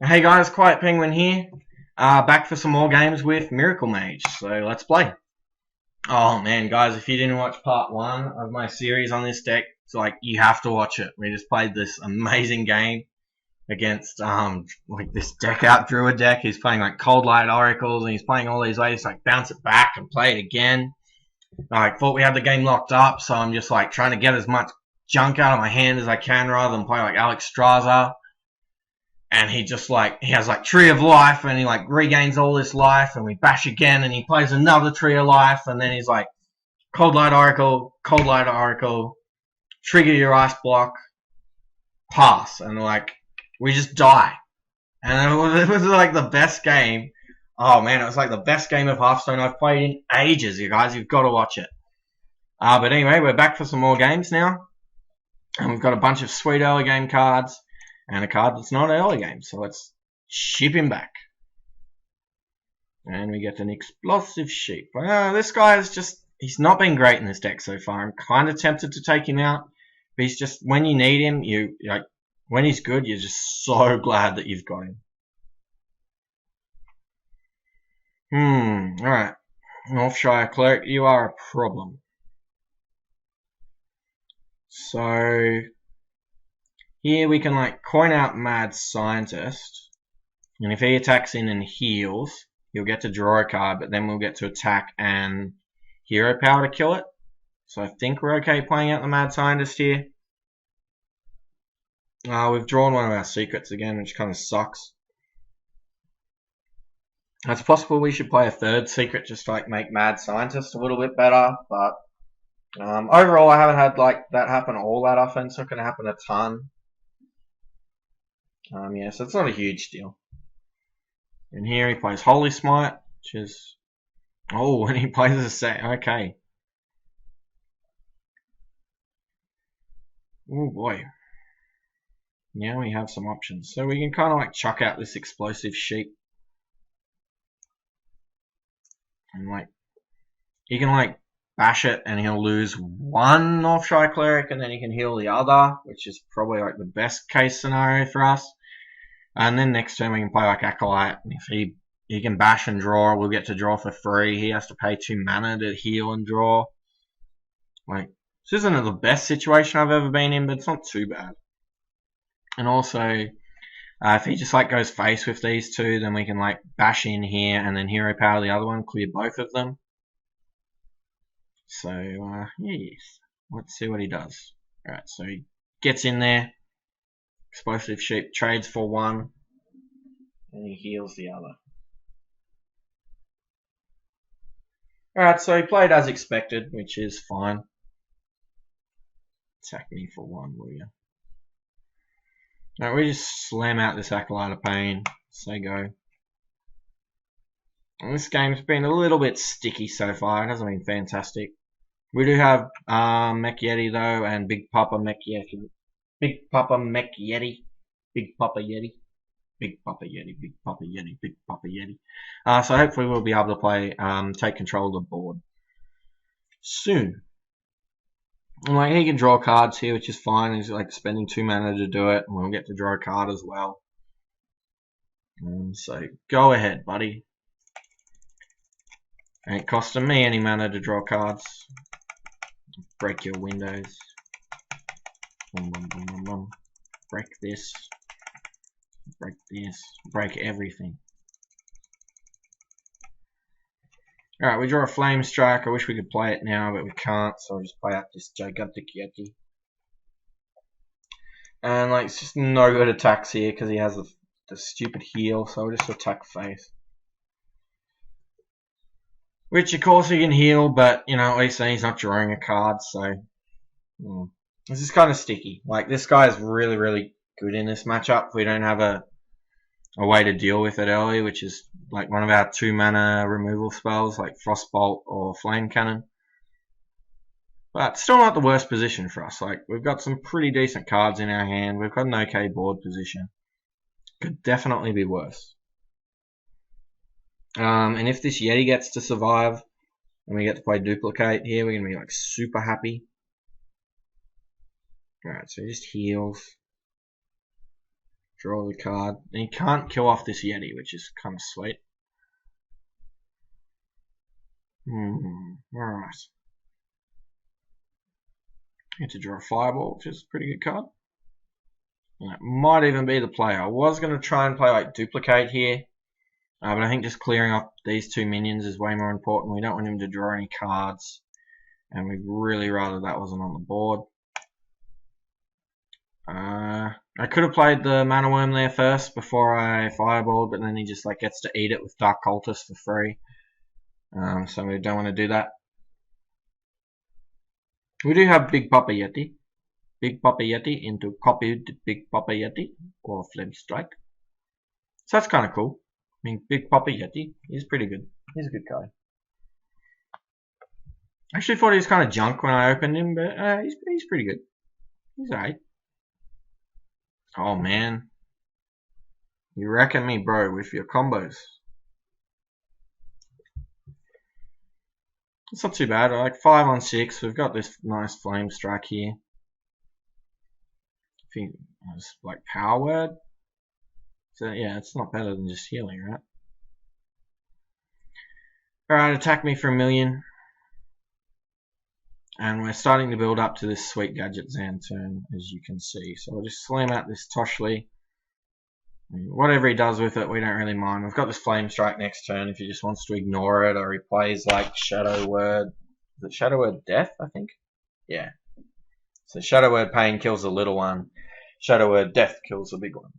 Hey guys, QuietPenguin here. Back for some more games with Miracle Mage. So let's play. Oh man, guys, if you didn't watch part one of my series on this deck, it's like you have to watch it. We just played this amazing game against like this deck out Druid deck. He's playing like Cold Light Oracles and he's playing all these ways to like bounce it back and play it again. I thought we had the game locked up, so I'm just like trying to get as much junk out of my hand as I can rather than play like Alex Straza. And he just like, he has like Tree of Life and he like regains all this life and we bash again and he plays another Tree of Life and then he's like, Cold Light Oracle, trigger your ice block, pass. And like, we just die. And it was like the best game. Oh man, it was like the best game of Hearthstone I've played in ages, you guys. You've got to watch it. But anyway, we're back for some more games now. And we've got a bunch of sweet early game cards. And a card that's not early game, so let's ship him back. And we get an Explosive Sheep. This guy is just, he's not been great in this deck so far. I'm kind of tempted to take him out, but he's just, when you need him, when he's good, you're just so glad that you've got him. Alright. Northshire Cleric, you are a problem. So here we can like coin out Mad Scientist, and if he attacks in and heals, he'll get to draw a card, but then we'll get to attack and hero power to kill it. So I think we're okay playing out the Mad Scientist here. We've drawn one of our secrets again, which kind of sucks. It's possible we should play a third secret just to like make Mad Scientist a little bit better, but overall I haven't had like that happen all that often, so it can happen a ton. Yeah, so it's not a huge deal. And here he plays Holy Smite, which is... Oh, and he plays a set. Okay. Oh boy. Now we have some options. So we can kind of like chuck out this Explosive Sheep. And like, he can like bash it and he'll lose one Northshire Cleric and then he can heal the other, which is probably like the best case scenario for us. And then next turn we can play like Acolyte, and if he can bash and draw, we'll get to draw for free. He has to pay 2 mana to heal and draw. Like, this isn't the best situation I've ever been in, but it's not too bad. And also, if he just like goes face with these two, then we can like bash in here and then hero power the other one, clear both of them. So, yes. Let's see what he does. Alright, so he gets in there. Explosive Sheep trades for 1, and he heals the other. Alright, so he played as expected, which is fine. Attack me for 1, will you? Alright, we just slam out this Acolyte of Pain. Say go. And this game's been a little bit sticky so far. It hasn't been fantastic. We do have Mech Yeti though, and Big Papa Mech Yeti. Big Papa Mech Yeti. Big Papa Yeti. Big Papa Yeti. Big Papa Yeti. Big Papa Yeti. So hopefully we'll be able to play, take control of the board soon. And like, he can draw cards here, which is fine. He's like spending 2 mana to do it, and we'll get to draw a card as well. So go ahead, buddy. Ain't costing me any mana to draw cards. Break your windows. Boom, boom, boom, boom, boom. Break this. Break this. Break everything. Alright, we draw a Flame Strike. I wish we could play it now, but we can't, so I'll just play out this Gigantic Yeti. And like, it's just no good attacks here because he has the stupid heal, so I'll just attack face. Which of course he can heal, but you know, at least then he's not drawing a card, so this is kind of sticky. Like, this guy is really, really good in this matchup. We don't have a way to deal with it early, which is like one of our 2 mana removal spells, like Frostbolt or Flame Cannon. But still not the worst position for us. Like, we've got some pretty decent cards in our hand. We've got an okay board position. Could definitely be worse. And if this Yeti gets to survive, and we get to play Duplicate here, we're going to be like super happy. Alright, so he just heals. Draw the card. And he can't kill off this Yeti, which is kind of sweet. Alright. Get to draw a Fireball, which is a pretty good card. And that might even be the play. I was going to try and play like Duplicate here. But I think just clearing up these two minions is way more important. We don't want him to draw any cards. And we'd really rather that wasn't on the board. I could have played the Mana Worm there first before I Fireballed, but then he just like gets to eat it with Dark Cultist for free. So we don't want to do that. We do have Big Papa Yeti. Big Papa Yeti into copied Big Papa Yeti or Flame Strike. So that's kind of cool. I mean, Big Papa Yeti, he's pretty good. He's a good guy. I actually thought he was kind of junk when I opened him, but he's pretty good. He's alright. Oh man. You reckon me, bro, with your combos. It's not too bad. Like 5 on 6. We've got this nice Flame Strike here. I think it's like Power Word. So yeah, it's not better than just healing, right? Alright, attack me for 1 million. And we're starting to build up to this sweet Gadgetzan turn, as you can see. So we'll just slam out this Toshli. Whatever he does with it, we don't really mind. We've got this Flame Strike next turn if he just wants to ignore it, or he plays like Shadow Word. Is it Shadow Word Death, I think? Yeah. So Shadow Word Pain kills the little one. Shadow Word Death kills the big one.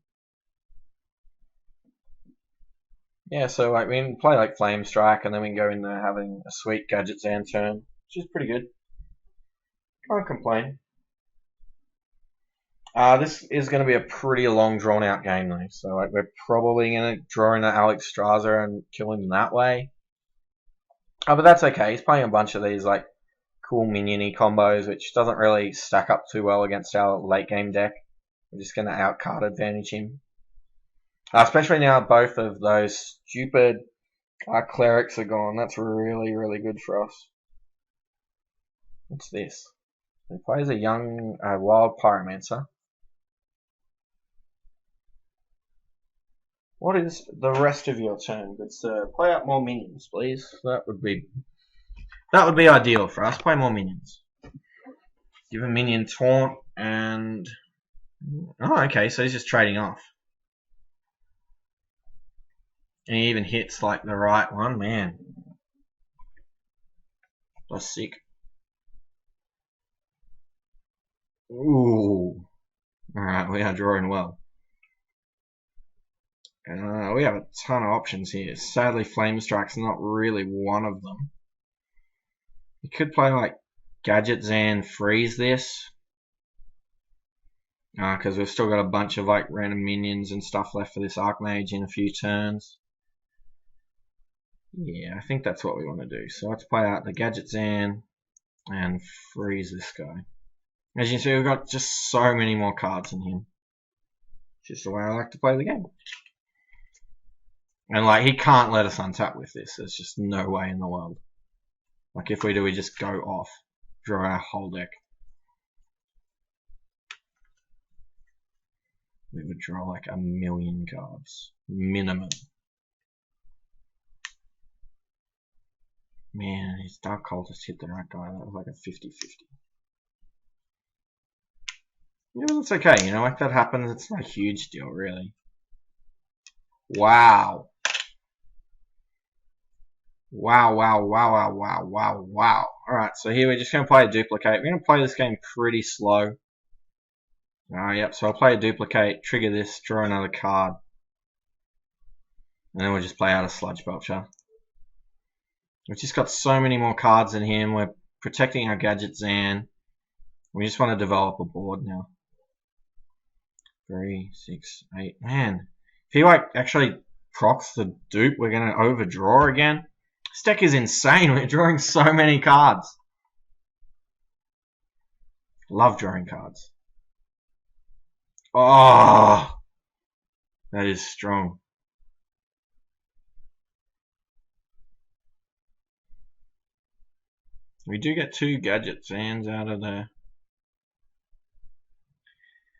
Yeah, so like we can play like Flame Strike, and then we can go into having a sweet Gadgetzan turn, which is pretty good. Can't complain. This is going to be a pretty long, drawn-out game, though. So like, we're probably going to draw in Alex Straza and kill him that way. But that's okay. He's playing a bunch of these like cool minion-y combos, which doesn't really stack up too well against our late-game deck. We're just going to out-card advantage him. Especially now both of those stupid clerics are gone. That's really, really good for us. What's this? He plays a young wild Pyromancer. What is the rest of your turn? Good sir. Play out more minions, please. That would be ideal for us. Play more minions. Give a minion taunt and oh, okay. So he's just trading off. And he even hits like the right one, man. That's sick. Ooh. Alright, we are drawing well. We have a ton of options here. Sadly, Flame Strike's not really one of them. You could play like Gadgetzan freeze this. Because we've still got a bunch of like random minions and stuff left for this Archmage in a few turns. Yeah, I think that's what we want to do. So let's play out the Gadgetzan and freeze this guy. As you can see, we've got just so many more cards than him. Just the way I like to play the game. And like, he can't let us untap with this. There's just no way in the world. Like, if we do, we just go off. Draw our whole deck. We would draw like 1 million cards. Minimum. Man, his Dark Cultist hit the right guy. That was like a 50-50. Yeah, that's okay, you know, like that happens. It's not a huge deal, really. Wow. Wow. Alright, so here we're just going to play a Duplicate. We're going to play this game pretty slow. Yep, so I'll play a Duplicate, trigger this, draw another card. And then we'll just play out a Sludge Belcher. We've just got so many more cards than him. We're protecting our Gadgetzan. We just want to develop a board now. 3, 6, 8. Man, if he like actually procs the dupe, we're going to overdraw again. This deck is insane. We're drawing so many cards. Love drawing cards. Oh, that is strong. We do get 2 Gadgetzans out of there.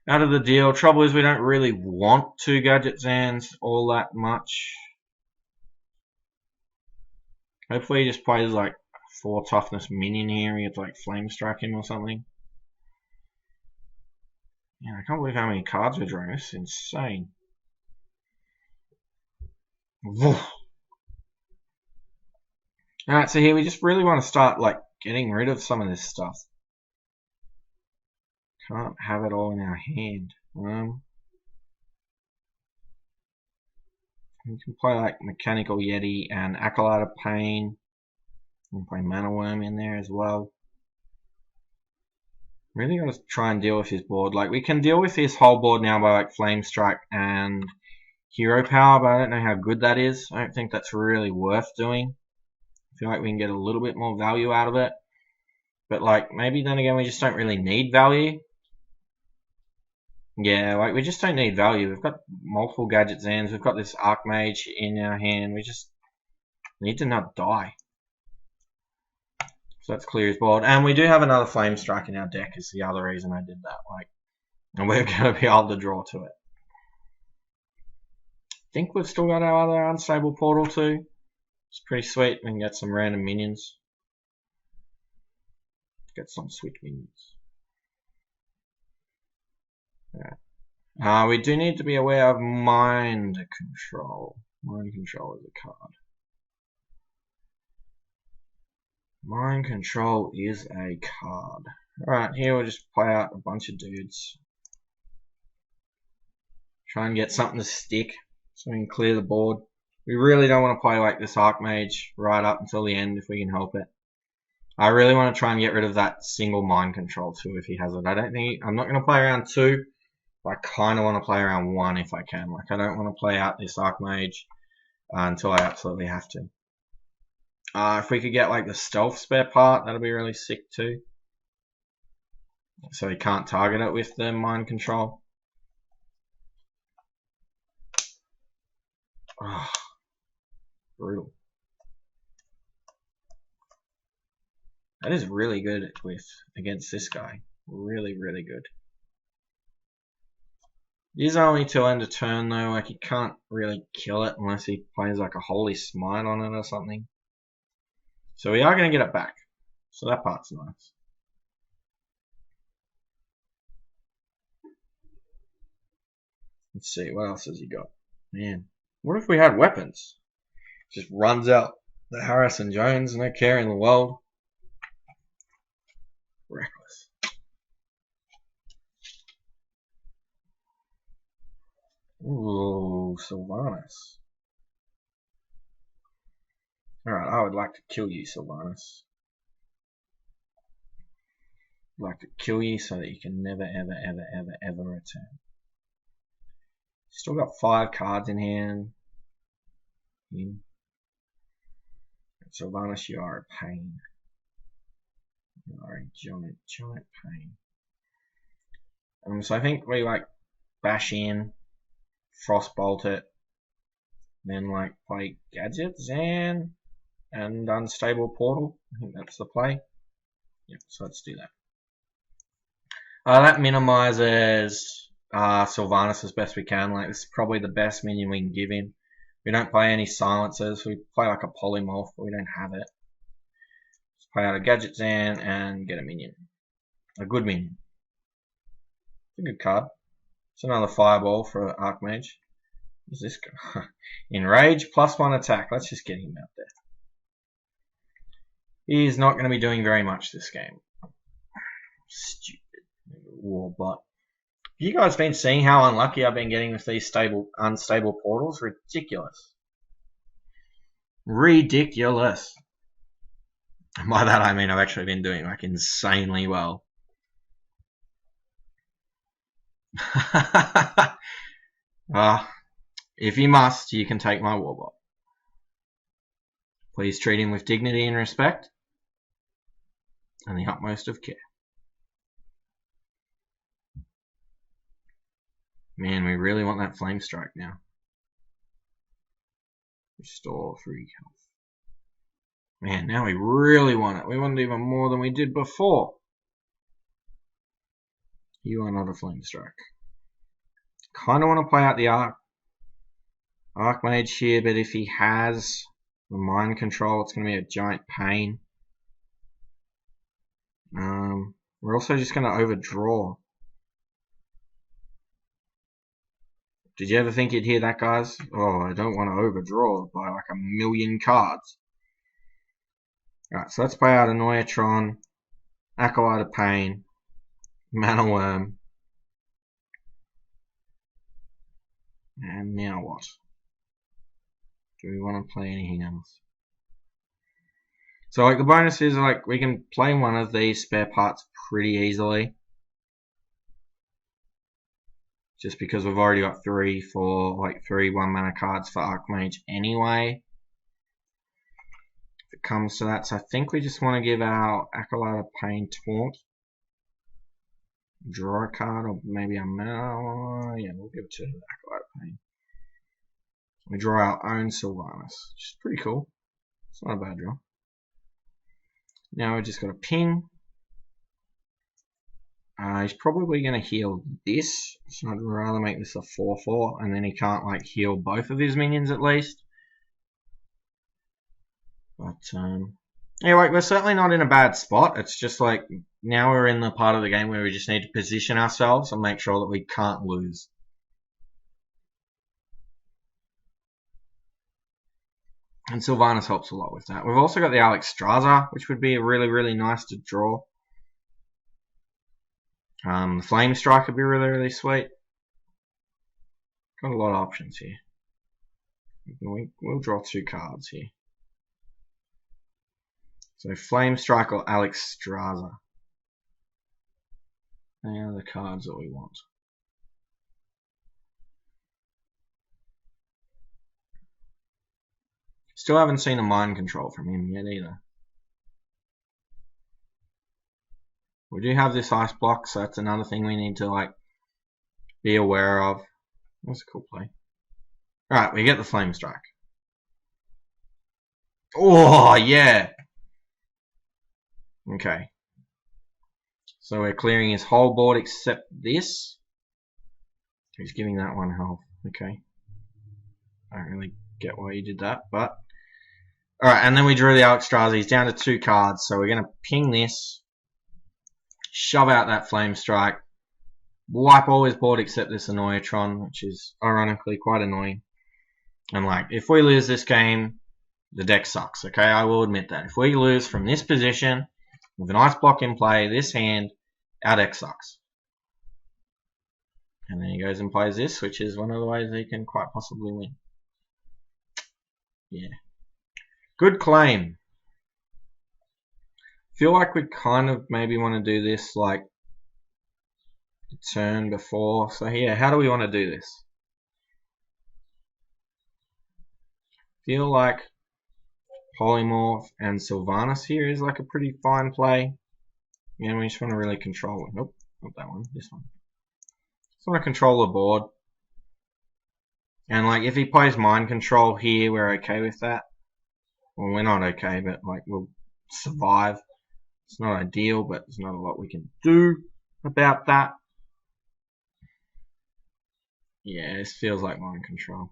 out of the deal. Trouble is we don't really want two Gadgetzans all that much. Hopefully he just plays like 4 toughness minion here. He gets like Flame Strike him or something. Yeah, I can't believe how many cards we're drawing. This is insane. Alright, so here we just really want to start like getting rid of some of this stuff. Can't have it all in our hand. We can play like Mechanical Yeti and Acolyte of Pain. We can play Mana Worm in there as well. Really got to try and deal with his board. Like, we can deal with his whole board now by like Flame Strike and Hero Power, but I don't know how good that is. I don't think that's really worth doing. I feel like we can get a little bit more value out of it. But like, maybe then again we just don't really need value. Yeah, like we just don't need value. We've got multiple Gadgetzans. We've got this Archmage in our hand. We just need to not die. So let's clear his board. And we do have another Flame Strike in our deck is the other reason I did that. Like, and we're going to be able to draw to it. I think we've still got our other Unstable Portal too. It's pretty sweet. We can get some random minions. Get some sweet minions. Yeah. We do need to be aware of Mind Control. Mind Control is a card. Mind Control is a card. Alright, here we'll just play out a bunch of dudes. Try and get something to stick so we can clear the board. We really don't want to play like this Archmage right up until the end if we can help it. I really want to try and get rid of that single Mind Control too if he has it. I'm not going to play around 2. But I kind of want to play around 1 if I can. Like, I don't want to play out this Archmage until I absolutely have to. If we could get like the stealth spare part, that'd be really sick too. So he can't target it with the Mind Control. Oh, brutal. That is really good against this guy. Really, really good. He's only till end of turn though. Like, he can't really kill it unless he plays like a Holy Smite on it or something. So we are going to get it back. So that part's nice. Let's see, what else has he got? Man, what if we had weapons? Just runs out the Harrison Jones, no care in the world. Reckless. Ooh, Sylvanas. Alright, I would like to kill you, Sylvanas. I'd like to kill you so that you can never, ever, ever, ever, ever return. Still got 5 cards in hand. Sylvanas, you are a pain. You are a giant, giant pain. So I think we like bash in, Frostbolt it, then like play Gadgetzan and Unstable Portal. I think that's the play. Yep, so let's do that. That minimizes Sylvanas as best we can. Like, this is probably the best minion we can give him. We don't play any silencers. We play like a polymorph, but we don't have it. Let's play out a Gadgetzan and get a minion. A good minion. It's a good card. It's another fireball for Archmage. What's this guy? Enrage, +1 attack. Let's just get him out there. He's not going to be doing very much this game. Stupid warbot. Have you guys been seeing how unlucky I've been getting with these unstable portals? Ridiculous. Ridiculous. And by that I mean I've actually been doing like insanely well. If you must, you can take my warbot. Please treat him with dignity and respect and the utmost of care. Man, we really want that Flame Strike now. Restore 3 health. Man, now we really want it. We want it even more than we did before. You are not a Flame Strike. kind of want to play out the Archmage here, but if he has the mind control, it's going to be a giant pain. We're also just going to overdraw. Did you ever think you'd hear that, guys? Oh, I don't want to overdraw by like a million cards. Alright, so let's play out Annoyatron, Acolyte of Pain, Mana Worm. And now what? Do we want to play anything else? So like the bonus is like we can play one of these spare parts pretty easily. Just because we've already got 3 1-mana cards for Archmage anyway. If it comes to that, so I think we just want to give our Acolyte of Pain Taunt. Draw a card, or maybe a mana. Yeah, we'll give it to Acolyte of Pain. We draw our own Sylvanas, which is pretty cool. It's not a bad draw. Now we've just got a ping. He's probably going to heal this, so I'd rather make this a 4/4, and then he can't like heal both of his minions at least. But yeah, like we're certainly not in a bad spot. It's just like now we're in the part of the game where we just need to position ourselves and make sure that we can't lose. And Sylvanas helps a lot with that. We've also got the Alexstrasza, which would be really nice to draw. The Flame Strike would be really sweet. Got a lot of options here. We'll draw 2 cards here. So Flame Strike or Alexstrasza. They are the cards that we want. Still haven't seen a mind control from him yet either. We do have this ice block, so that's another thing we need to like be aware of. That's a cool play. Alright, we get the Flame Strike. Oh, yeah! Okay. So we're clearing his whole board except this. He's giving that 1 health. Okay. I don't really get why you did that, but... Alright, and then we drew the Alexstrasza. He's down to 2 cards, so we're going to ping this. Shove out that Flame Strike. Wipe all his board except this Annoyatron, which is ironically quite annoying. And like, if we lose this game, the deck sucks, okay? I will admit that. If we lose from this position, with an ice block in play, this hand, our deck sucks. And then he goes and plays this, which is one of the ways he can quite possibly win. Yeah. Good claim. Feel like we kind of maybe want to do this like the turn before. So yeah, how do we want to do this? Feel like Polymorph and Sylvanas here is like a pretty fine play. Yeah, we just want to really control it. Nope, not that one, this one. Just want to control the board. And like if he plays mind control here, we're okay with that. Well, we're not okay, but like we'll survive. It's not ideal, but there's not a lot we can do about that. Yeah, this feels like mind control.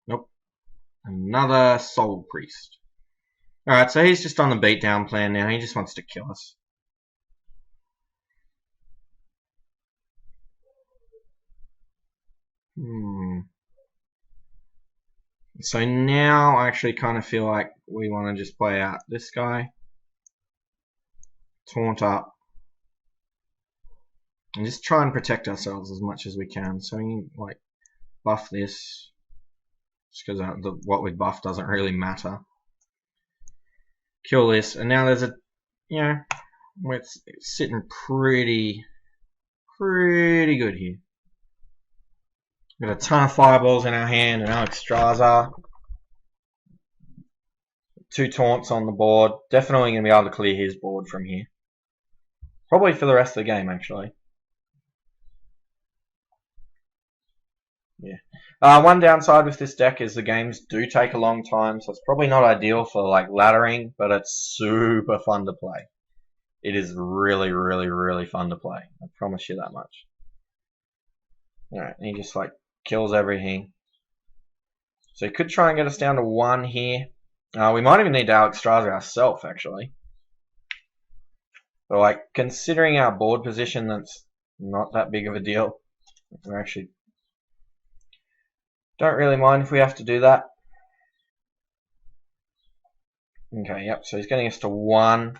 Nope. Another Soul Priest. Alright, so he's just on the beatdown plan now. He just wants to kill us. So now I actually kind of feel like we want to just play out this guy. Taunt up. And just try and protect ourselves as much as we can. So we can like buff this. Just because what we buff doesn't really matter. Kill this. And now there's a, you know, it's sitting pretty good here. We've got a ton of fireballs in our hand, and Alexstrasza. 2 taunts on the board. Definitely going to be able to clear his board from here. Probably for the rest of the game, actually. Yeah. One downside with this deck is the games do take a long time, so it's probably not ideal for like laddering, but it's super fun to play. It is really fun to play. I promise you that much. Alright, and he just like kills everything. So he could try and get us down to 1 here. We might even need to Alexstrasza ourselves, actually. But like, considering our board position, that's not that big of a deal. We actually don't really mind if we have to do that. Okay, yep, so he's getting us to 1.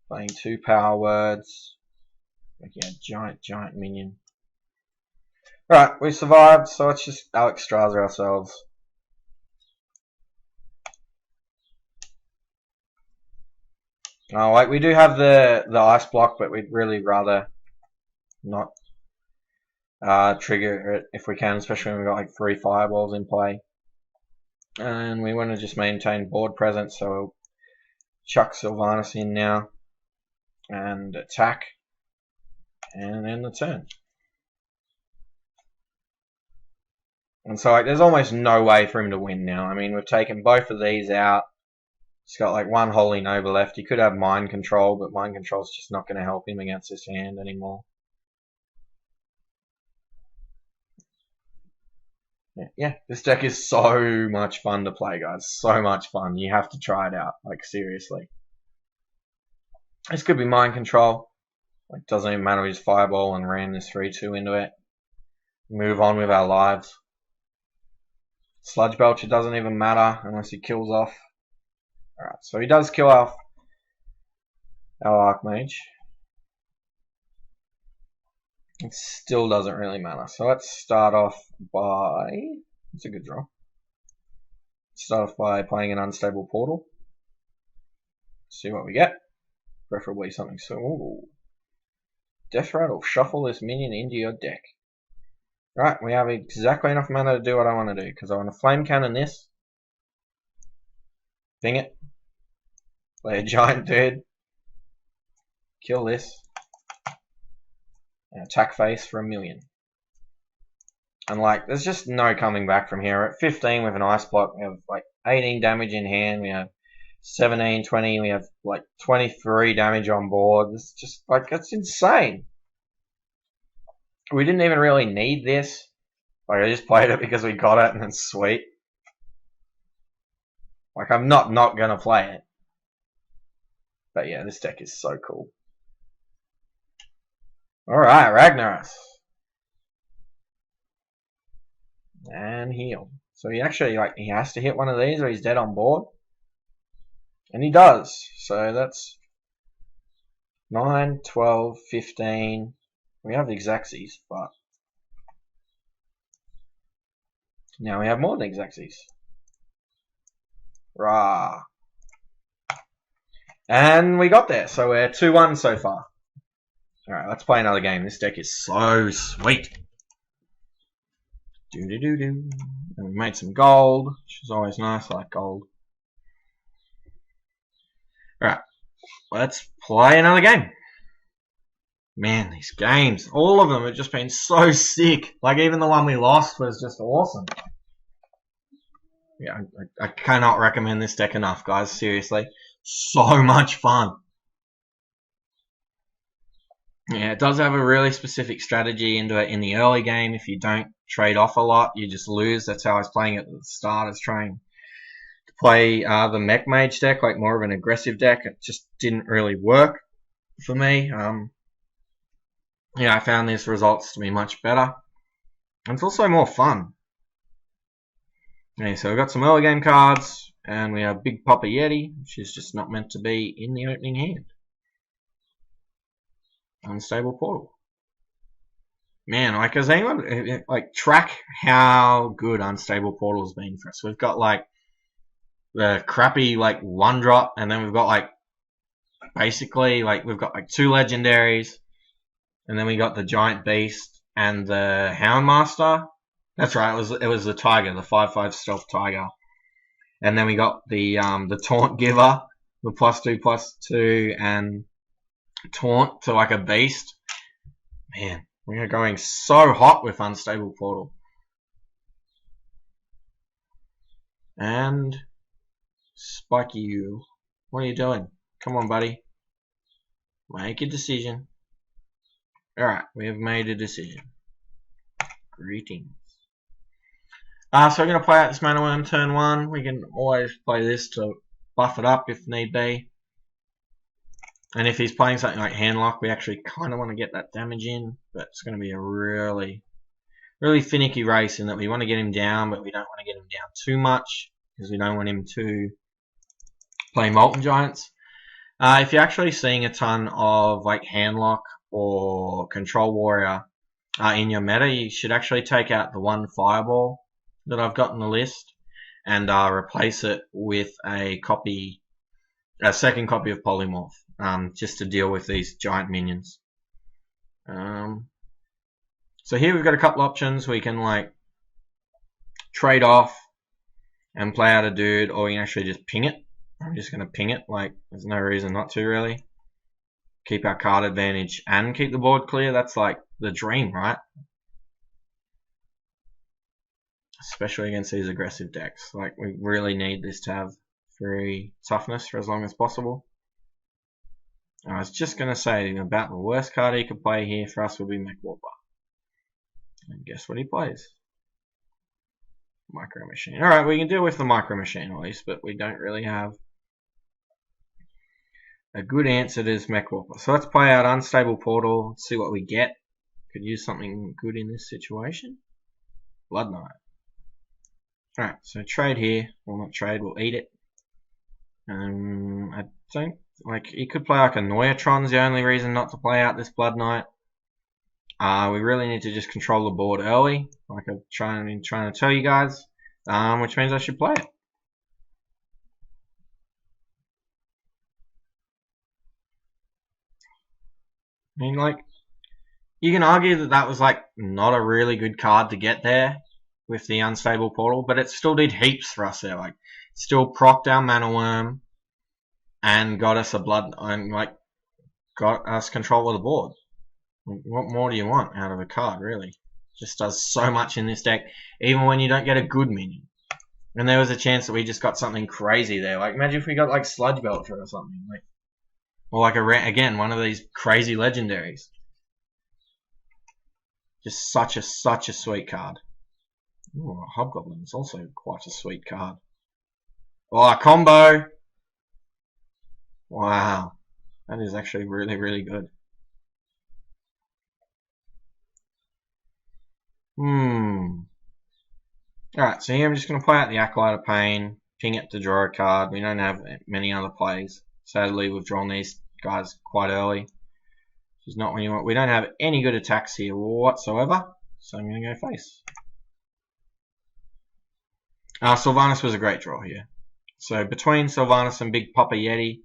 Playing 2 power words. Making a giant minion. Alright, we survived, so let's just Alexstrasza ourselves. Oh, like, we do have the ice block, but we'd really rather not trigger it if we can, especially when we've got like 3 fireballs in play. And we want to just maintain board presence, so we'll chuck Sylvanas in now and attack and end the turn. And so like, there's almost no way for him to win now. I mean, we've taken both of these out. He's got like 1 Holy Nova left. He could have Mind Control, but Mind Control's just not going to help him against this hand anymore. Yeah, this deck is so much fun to play, guys. So much fun. You have to try it out. Like, seriously. This could be Mind Control. Like, doesn't even matter. We just Fireball and ram this 3-2 into it. Move on with our lives. Sludge Belcher doesn't even matter unless he kills off. Alright, so he does kill off our Archmage. It still doesn't really matter. So let's start off by... It's a good draw. Start off by playing an Unstable Portal. See what we get. Preferably something so... Ooh. Death Rattle. Shuffle this minion into your deck. Right, we have exactly enough mana to do what I want to do. Because I want to Flame Cannon this. Bing it. Play a Giant Dude. Kill this. And attack face for 1,000,000. And like, there's just no coming back from here. We're at 15 with an ice block. We have like 18 damage in hand. We have 17, 20. We have like 23 damage on board. It's just like, that's insane. We didn't even really need this. Like, I just played it because we got it and it's sweet. Like, I'm not gonna play it. But yeah, this deck is so cool. Alright, Ragnaros. And heal. So he actually, like, he has to hit one of these or he's dead on board. And he does. So that's 9, 12, 15. We have the Xaxes, but now we have more than Xaxes. Rah. And we got there. So we're 2-1 so far. Alright, let's play another game. This deck is so sweet. And we made some gold, which is always nice. I like gold. Alright, let's play another game. Man, these games, all of them have just been so sick. Like, even the one we lost was just awesome. Yeah, I cannot recommend this deck enough, guys. Seriously. So much fun. Yeah, it does have a really specific strategy into it in the early game. If you don't trade off a lot, you just lose. That's how I was playing it at the start. I was trying to play the Mech Mage deck, like more of an aggressive deck. It just didn't really work for me. Yeah, I found these results to be much better. And it's also more fun. Okay, so we've got some early game cards, and we have Big Papa Yeti, which is just not meant to be in the opening hand. Unstable Portal. Man, like, has anyone like track how good Unstable Portal has been for us? We've got like the crappy like 1-drop, and then we've got like basically like we've got like 2 legendaries, and then we got the Giant Beast and the Houndmaster. That's right, it was the Tiger, the 5/5 Stealth Tiger, and then we got the Taunt Giver, the +2/+2 and Taunt to like a beast. Man, we are going so hot with Unstable Portal. And Spike you. What are you doing? Come on, buddy. Make a decision. Alright, we have made a decision. Greetings. So we're going to play out this Mana Worm turn 1. We can always play this to buff it up if need be. And if he's playing something like Handlock, we actually kind of want to get that damage in. But it's going to be a really finicky race in that we want to get him down, but we don't want to get him down too much because we don't want him to play Molten Giants. If you're actually seeing a ton of like Handlock or Control Warrior in your meta, you should actually take out the one Fireball that I've got on the list and replace it with a second copy of Polymorph, just to deal with these giant minions. So here we've got a couple options. We can like trade off and play out a dude, or we can actually just ping it. I'm just going to ping it, like there's no reason not to really. Keep our card advantage and keep the board clear. That's like the dream, right? Especially against these aggressive decks. Like we really need this to have free toughness for as long as possible. I was just going to say about the worst card he could play here for us would be MechWarper. And guess what he plays? Micro Machine. Alright, we can deal with the Micro Machine at least, but we don't really have a good answer to this MechWarper. So let's play out Unstable Portal, see what we get. Could use something good in this situation. Blood Knight. Alright, so trade here. Well, not trade, we'll eat it. I don't like, he could play like a Neutron's the only reason not to play out this Blood Knight. We really need to just control the board early, like I've been trying to tell you guys, which means I should play it. I mean, like, you can argue that that was like not a really good card to get there with the Unstable Portal, but it still did heaps for us there. Like, still procced our Mana Worm and got us a blood and like got us control of the board. What more do you want out of a card, really? Just does so much in this deck, even when you don't get a good minion. And there was a chance that we just got something crazy there. Like, imagine if we got like Sludge Belcher or something, like, or like again one of these crazy legendaries. Just such a sweet card. Ooh, Hobgoblin is also quite a sweet card. Oh, a combo! Wow, that is actually really good. Alright, so here I'm just going to play out the Acolyte of Pain, ping it to draw a card. We don't have many other plays. Sadly, we've drawn these guys quite early. Which is not what you want. We don't have any good attacks here whatsoever, so I'm going to go face. Sylvanas was a great draw here. So between Sylvanas and Big Papa Yeti,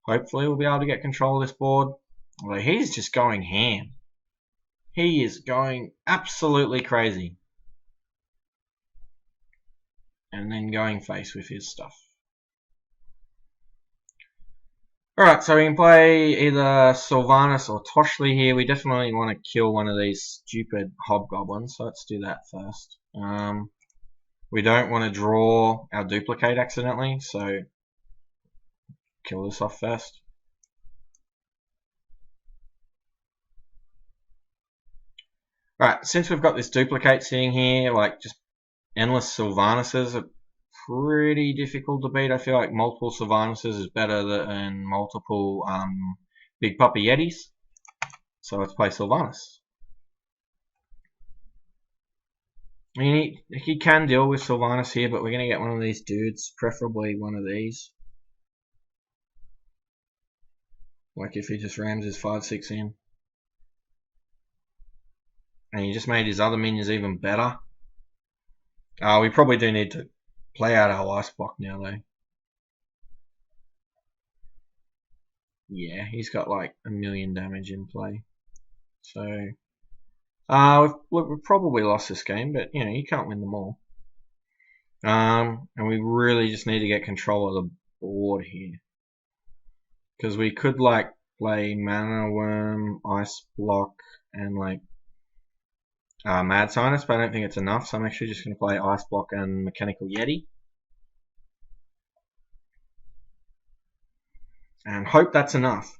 hopefully we'll be able to get control of this board. Although he's just going ham. He is going absolutely crazy. And then going face with his stuff. Alright, so we can play either Sylvanas or Toshli here. We definitely want to kill one of these stupid hobgoblins, so let's do that first. We don't want to draw our duplicate accidentally, so kill this off first. Alright, since we've got this duplicate sitting here, like just endless Sylvanases are pretty difficult to beat. I feel like multiple Sylvanases is better than multiple Big Papa Yetis. So let's play Sylvanas. I mean, he can deal with Sylvanas here, but we're going to get one of these dudes, preferably one of these. Like if he just rams his 5/6 in. And he just made his other minions even better. We probably do need to play out our Ice Block now, though. Yeah, he's got like 1,000,000 damage in play. So, we've probably lost this game, but you know, you can't win them all. And we really just need to get control of the board here. Because we could like play Mana Worm, Ice Block, and like Mad Scientist, but I don't think it's enough, so I'm actually just going to play Ice Block and Mechanical Yeti. And hope that's enough.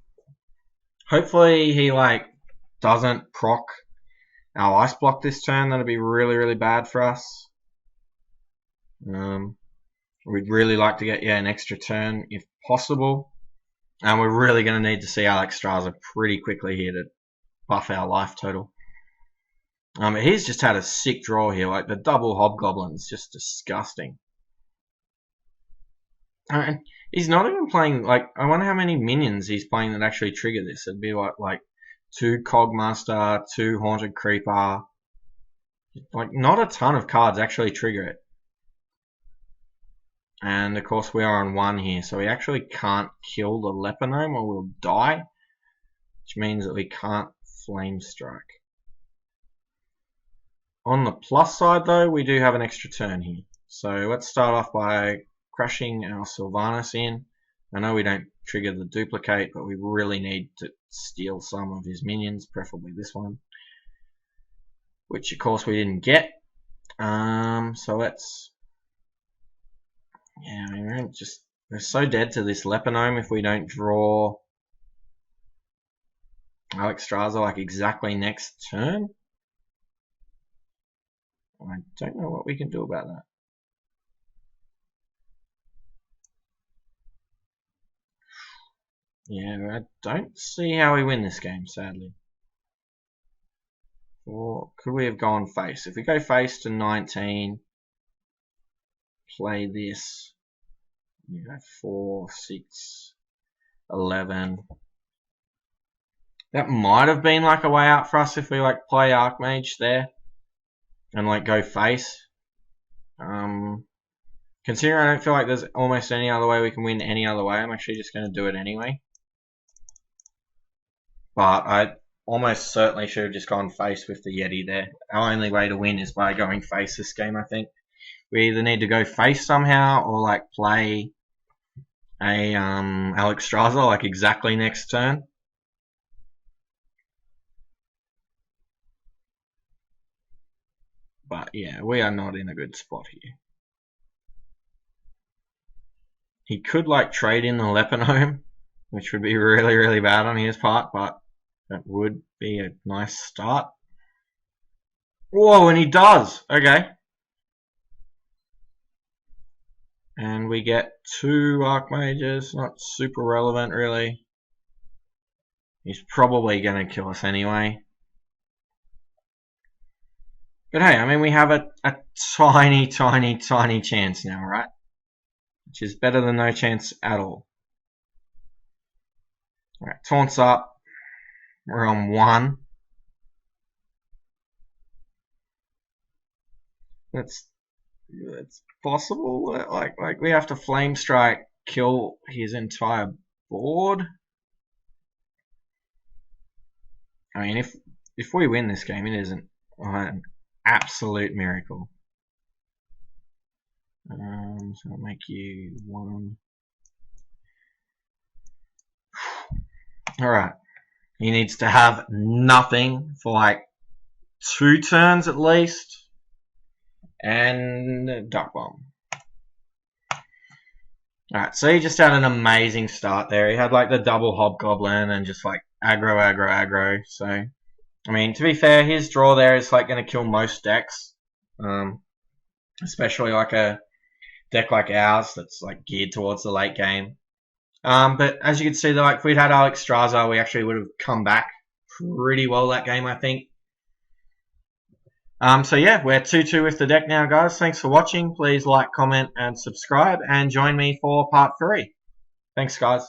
Hopefully he like doesn't proc our ice block this turn. That'd be really, really bad for us. We'd really like to get an extra turn if possible. And we're really going to need to see Alexstrasza pretty quickly here to buff our life total. He's just had a sick draw here. Like the double hobgoblin's just disgusting. And he's not even playing, like, I wonder how many minions he's playing that actually trigger this. It'd be like 2 Cogmaster, 2 Haunted Creeper. Like, not a ton of cards actually trigger it. And, of course, we are on 1 here, so we actually can't kill the Lepinome or we'll die. Which means that we can't Flame Strike. On the plus side, though, we do have an extra turn here. So let's start off by crashing our Sylvanas in. I know we don't trigger the duplicate, but we really need to steal some of his minions, preferably this one. Which, of course, we didn't get. So let's... Yeah, I mean, we're so dead to this Lepinome if we don't draw Alexstrasza like exactly next turn. I don't know what we can do about that. Yeah, I don't see how we win this game, sadly. Or could we have gone face? If we go face to 19, play this, 4, 6, 11. That might have been like a way out for us if we like play Archmage there and like go face. Considering I don't feel like there's almost any other way we can win any other way, I'm actually just going to do it anyway. But I almost certainly should have just gone face with the Yeti there. Our only way to win is by going face this game, I think. We either need to go face somehow or like play a Alexstrasza like exactly next turn. But yeah, we are not in a good spot here. He could like trade in the Lepinome, which would be really, really bad on his part, but that would be a nice start. Whoa, and he does! Okay. And we get 2 Archmages, not super relevant really. He's probably going to kill us anyway. But hey, I mean, we have a tiny, tiny, tiny chance now, right? Which is better than no chance at all. Alright, taunts up. We're on 1. That's possible. Like we have to Flame Strike, kill his entire board. I mean, if we win this game, it isn't an absolute miracle. So I'll make you 1. Alright. He needs to have nothing for like 2 turns at least. And Dark Bomb. Alright, so he just had an amazing start there. He had like the double Hobgoblin and just like aggro, aggro, aggro. So, I mean, to be fair, his draw there is like going to kill most decks. Especially like a deck like ours that's like geared towards the late game. But as you can see, like if we'd had Alexstrasza, we actually would have come back pretty well that game, I think. So yeah, we're 2-2 with the deck now, guys. Thanks for watching. Please like, comment, and subscribe, and join me for part 3. Thanks, guys.